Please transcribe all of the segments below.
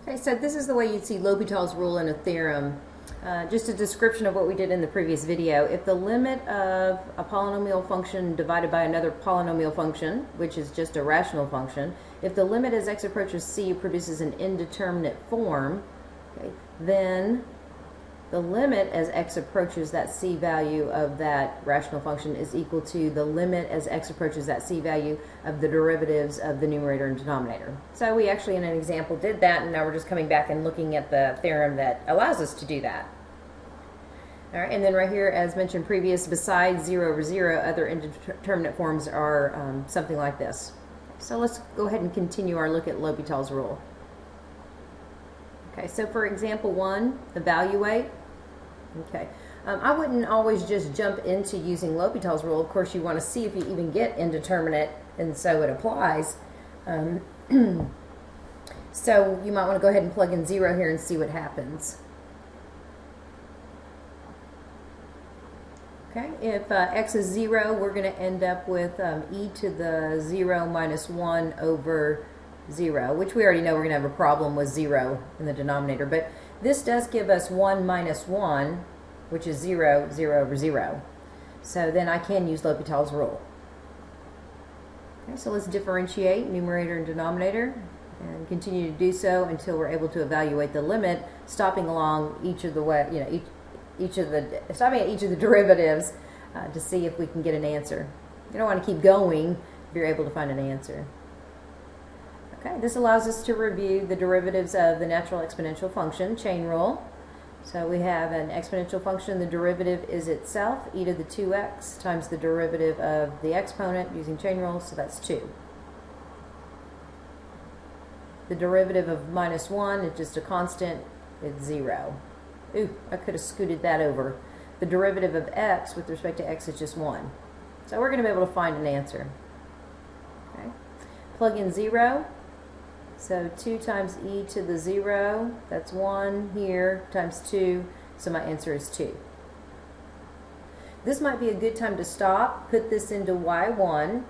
Okay, so this is the way you'd see L'Hopitals rule in a theorem. Just a description of what we did in the previous video. If the limit of a polynomial function divided by another polynomial function, which is just a rational function, if the limit as x approaches c produces an indeterminate form, okay, then the limit as x approaches that c value of that rational function is equal to the limit as x approaches that c value of the derivatives of the numerator and denominator. So we actually in an example did that, and now we're just coming back and looking at the theorem that allows us to do that. All right, and then right here, as mentioned previous, besides 0 over 0, other indeterminate forms are something like this. So let's go ahead and continue our look at L'Hopitals rule. Okay, so for example 1, evaluate. Okay, I wouldn't always just jump into using L'Hopitals rule. Of course, you want to see if you even get indeterminate, and so it applies. So you might want to go ahead and plug in 0 here and see what happens. Okay, if x is 0, we're going to end up with e to the 0 minus 1 over 0, which we already know we're going to have a problem with 0 in the denominator. But this does give us 1 minus 1, which is 0, 0 over 0. So then I can use L'Hopitals rule. Okay, so let's differentiate numerator and denominator and continue to do so until we're able to evaluate the limit, stopping along each of the way, stopping at each of the derivatives to see if we can get an answer. You don't want to keep going if you're able to find an answer. Okay, this allows us to review the derivatives of the natural exponential function, chain rule. So we have an exponential function, the derivative is itself, e to the 2x times the derivative of the exponent using chain rule, so that's 2. The derivative of minus 1 is just a constant, it's 0. Ooh, I could have scooted that over. The derivative of x with respect to x is just 1. So we're going to be able to find an answer. Okay. Plug in 0. So 2 times e to the 0, that's 1 here, times 2, so my answer is 2. This might be a good time to stop, put this into y1,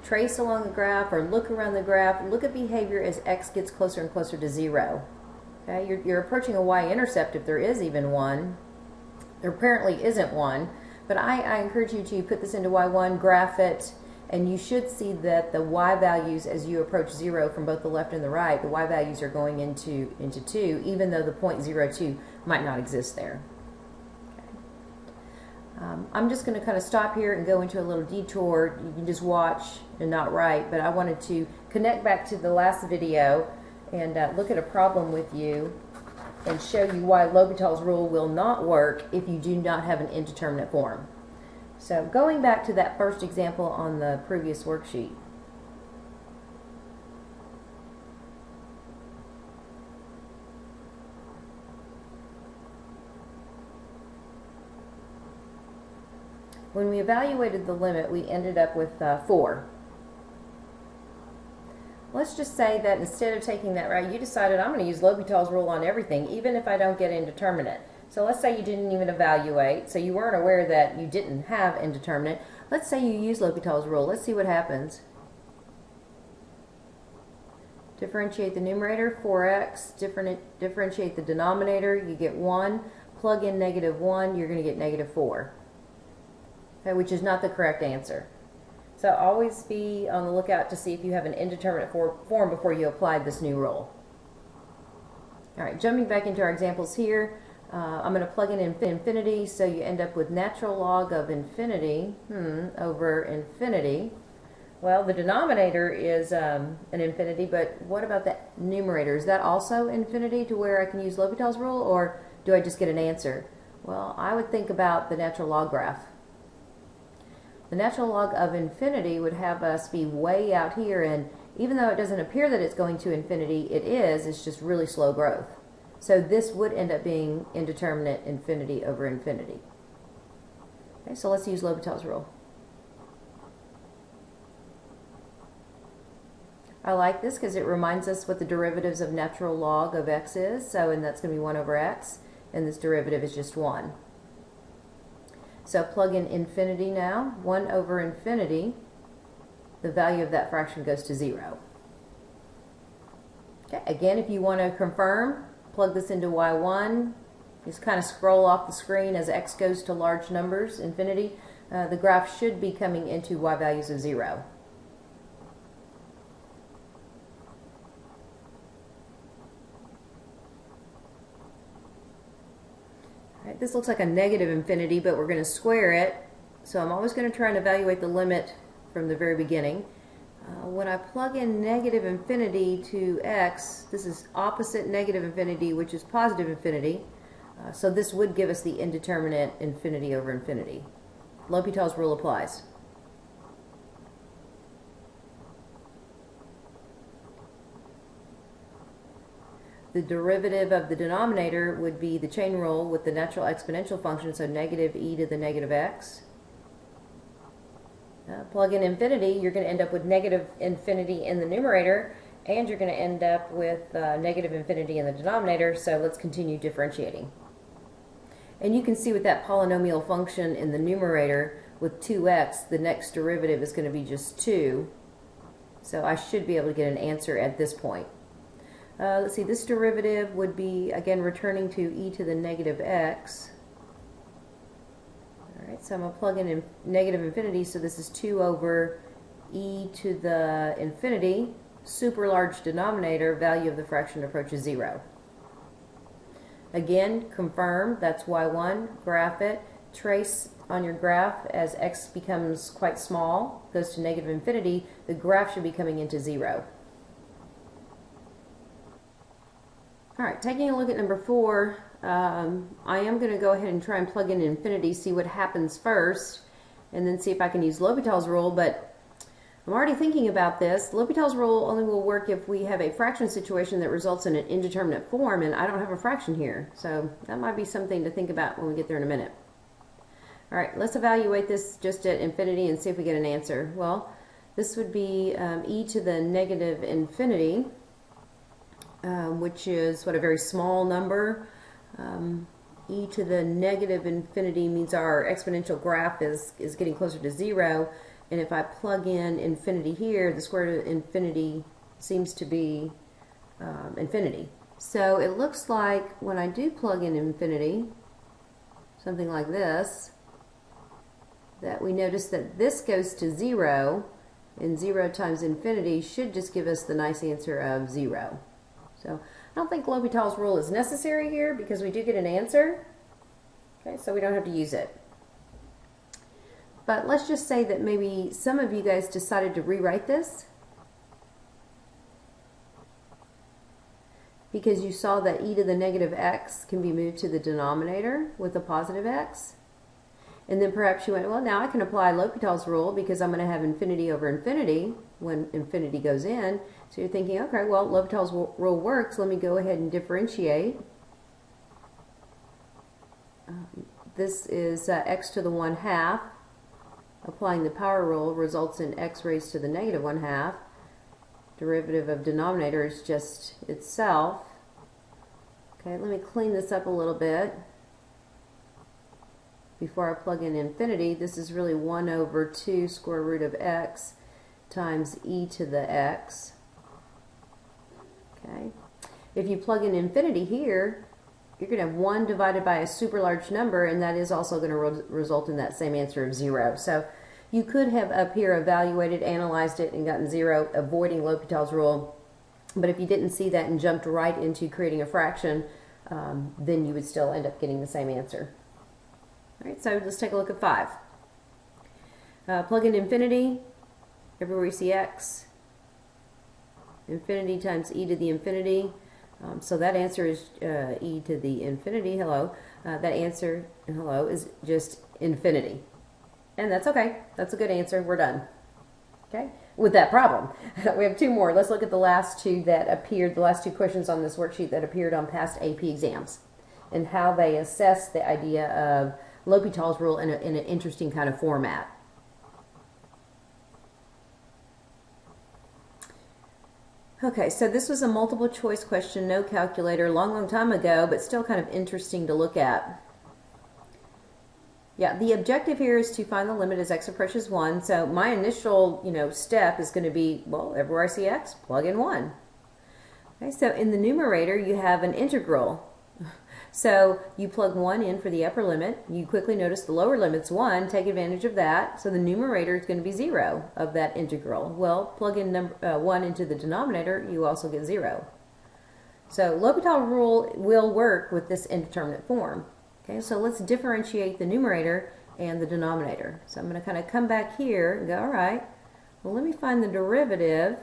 trace along the graph or look around the graph, look at behavior as x gets closer and closer to 0. Okay, you're approaching a y-intercept if there is even one. There apparently isn't one, but I encourage you to put this into y1, graph it, and you should see that the y values as you approach 0 from both the left and the right, the y values are going into 2, even though the point 0.02 might not exist there. Okay. I'm just going to kind of stop here and go into a little detour. You can just watch and not write, but I wanted to connect back to the last video and look at a problem with you and show you why L'Hopitals rule will not work if you do not have an indeterminate form. So going back to that first example on the previous worksheet. When we evaluated the limit, we ended up with 4. Let's just say that instead of taking that route, you decided I'm going to use L'Hopitals rule on everything, even if I don't get indeterminate. So let's say you didn't even evaluate, so you weren't aware that you didn't have indeterminate. Let's say you use L'Hopitals rule. Let's see what happens. Differentiate the numerator, 4x, differentiate the denominator, you get 1. Plug in negative 1, you're going to get negative 4. Okay, which is not the correct answer. So always be on the lookout to see if you have an indeterminate form before you apply this new rule. All right, jumping back into our examples here, I'm going to plug in infinity, so you end up with natural log of infinity over infinity. Well, the denominator is an infinity, but what about the numerator? Is that also infinity to where I can use L'Hopitals rule, or do I just get an answer? Well, I would think about the natural log graph. The natural log of infinity would have us be way out here, and even though it doesn't appear that it's going to infinity, it's just really slow growth. So this would end up being indeterminate infinity over infinity. Okay, so let's use L'Hopitals rule. I like this because it reminds us what the derivatives of natural log of x is, and that's going to be 1 over x, and this derivative is just 1. So plug in infinity now, 1 over infinity, the value of that fraction goes to 0. Okay, again, if you want to confirm, plug this into y1. Just kind of scroll off the screen as x goes to large numbers, infinity. The graph should be coming into y values of 0. All right, this looks like a negative infinity, but we're going to square it. So I'm always going to try and evaluate the limit from the very beginning. When I plug in negative infinity to x, this is opposite negative infinity, which is positive infinity. So this would give us the indeterminate infinity over infinity. L'Hopitals rule applies. The derivative of the denominator would be the chain rule with the natural exponential function, so negative e to the negative x. Plug in infinity, you're going to end up with negative infinity in the numerator, and you're going to end up with negative infinity in the denominator, so let's continue differentiating. And you can see with that polynomial function in the numerator with 2x, the next derivative is going to be just 2. So I should be able to get an answer at this point. Let's see, this derivative would be, again, returning to e to the negative x. Alright, so I'm going to plug in negative infinity, so this is 2 over e to the infinity, super large denominator, value of the fraction approaches 0. Again, confirm, that's y1, graph it, trace on your graph as x becomes quite small, goes to negative infinity, the graph should be coming into 0. Alright, taking a look at number 4, I am going to go ahead and try and plug in infinity, see what happens first, and then see if I can use L'Hopitals rule, but I'm already thinking about this. L'Hopitals rule only will work if we have a fraction situation that results in an indeterminate form, and I don't have a fraction here. So that might be something to think about when we get there in a minute. All right, let's evaluate this just at infinity and see if we get an answer. Well, this would be e to the negative infinity, which is, what, a very small number. E to the negative infinity means our exponential graph is getting closer to 0. And if I plug in infinity here, the square root of infinity seems to be infinity. So it looks like when I do plug in infinity, something like this, that we notice that this goes to 0, and 0 times infinity should just give us the nice answer of 0. So I don't think L'Hopitals rule is necessary here because we do get an answer. Okay, so we don't have to use it. But let's just say that maybe some of you guys decided to rewrite this because you saw that e to the negative x can be moved to the denominator with a positive x. And then perhaps you went, well, now I can apply L'Hopitals rule because I'm going to have infinity over infinity when infinity goes in. So you're thinking, okay, well, L'Hopitals rule works. Let me go ahead and differentiate. This is x to the 1/2. Applying the power rule results in x raised to the negative 1/2. Derivative of denominator is just itself. Okay, let me clean this up a little bit. Before I plug in infinity, this is really 1 over 2 square root of x times e to the x. Okay, if you plug in infinity here, you're going to have 1 divided by a super large number, and that is also going to result in that same answer of 0. So you could have up here evaluated, analyzed it, and gotten 0, avoiding L'Hopitals rule. But if you didn't see that and jumped right into creating a fraction, then you would still end up getting the same answer. All right, so let's take a look at 5. Plug in infinity, everywhere you see x, infinity times e to the infinity. So that answer is e to the infinity, hello. That answer, hello, is just infinity. And that's okay. That's a good answer. We're done. Okay? With that problem. We have 2 more. Let's look at the last 2 that appeared, the last 2 questions on this worksheet that appeared on past AP exams, and how they assess the idea of L'Hopitals rule in an interesting kind of format. Okay, so this was a multiple choice question, no calculator, long time ago, but still kind of interesting to look at. Yeah, the objective here is to find the limit as x approaches 1. So my initial, step is going to be, well, everywhere I see x, plug in 1. Okay, so in the numerator you have an integral. So you plug 1 in for the upper limit. You quickly notice the lower limit's 1. Take advantage of that. So the numerator is going to be 0 of that integral. Well, plug in 1 into the denominator, you also get 0. So L'Hopitals rule will work with this indeterminate form. Okay, so let's differentiate the numerator and the denominator. So I'm going to kind of come back here and go, all right, well, let me find the derivative.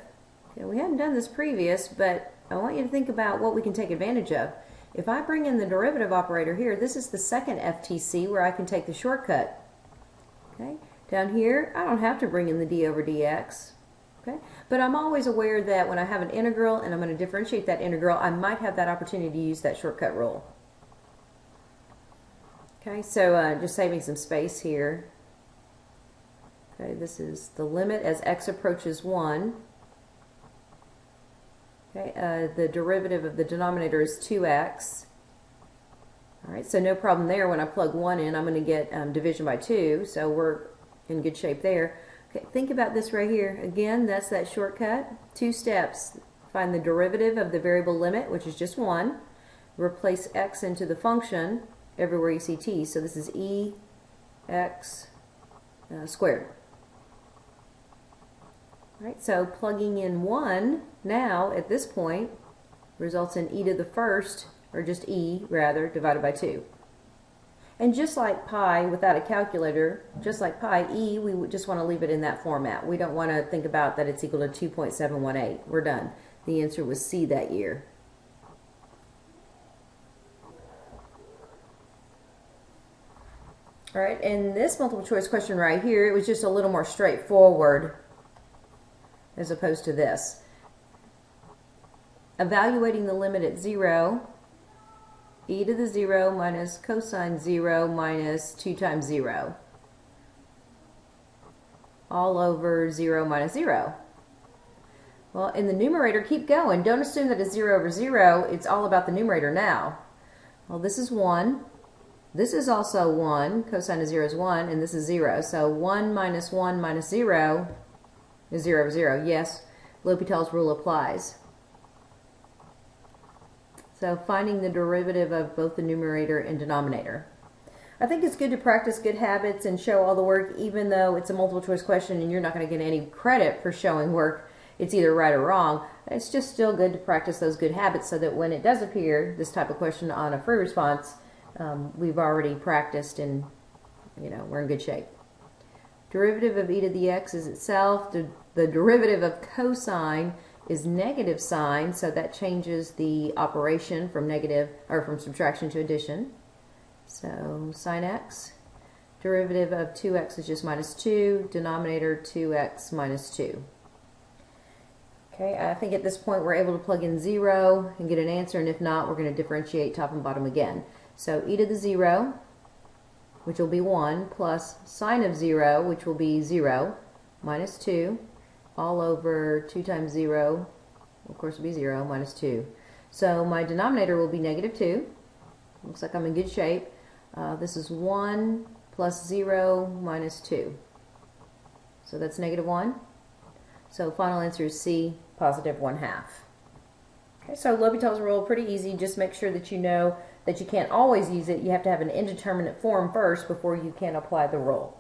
Okay, we haven't done this previous, but I want you to think about what we can take advantage of. If I bring in the derivative operator here, this is the second FTC where I can take the shortcut. Okay, down here, I don't have to bring in the d over dx. Okay, but I'm always aware that when I have an integral and I'm going to differentiate that integral, I might have that opportunity to use that shortcut rule. Okay, so just saving some space here. Okay, this is the limit as x approaches 1. Okay, the derivative of the denominator is 2x. All right, so no problem there. When I plug 1 in, I'm going to get division by 2, so we're in good shape there. Okay, think about this right here. Again, that's that shortcut. 2 steps. Find the derivative of the variable limit, which is just 1. Replace x into the function everywhere you see t. So this is ex squared. Right, so plugging in 1 now at this point results in e to the first, or just e rather, divided by 2. And just like pi without a calculator, just like pi, e, we would just want to leave it in that format. We don't want to think about that it's equal to 2.718. We're done. The answer was C that year. All right, and this multiple choice question right here, it was just a little more straightforward as opposed to this. Evaluating the limit at 0, e to the 0 minus cosine 0 minus 2 times 0, all over 0 minus 0. Well, in the numerator, keep going. Don't assume that it's 0 over 0. It's all about the numerator now. Well, this is 1. This is also 1. Cosine of 0 is 1, and this is 0. So 1 minus 0 is 0 over 0. Yes, L'Hopitals rule applies. So finding the derivative of both the numerator and denominator. I think it's good to practice good habits and show all the work, even though it's a multiple choice question and you're not going to get any credit for showing work. It's either right or wrong. It's just still good to practice those good habits so that when it does appear, this type of question on a free response, we've already practiced and we're in good shape. Derivative of e to the x is itself. The derivative of cosine is negative sign, so that changes the operation from negative or from subtraction to addition. So sine x. Derivative of 2x is just minus 2. Denominator 2x minus 2. Okay, I think at this point we're able to plug in 0 and get an answer, and if not, we're going to differentiate top and bottom again. So e to the 0, which will be 1, plus sine of 0, which will be 0, minus 2, all over 2 times 0, of course, will be 0, minus 2. So my denominator will be negative 2. Looks like I'm in good shape. This is 1 plus 0 minus 2. So that's negative 1. So final answer is C, positive 1/2. Okay, so L'Hopitals rule, pretty easy. Just make sure that you know that you can't always use it. You have to have an indeterminate form first before you can apply the rule.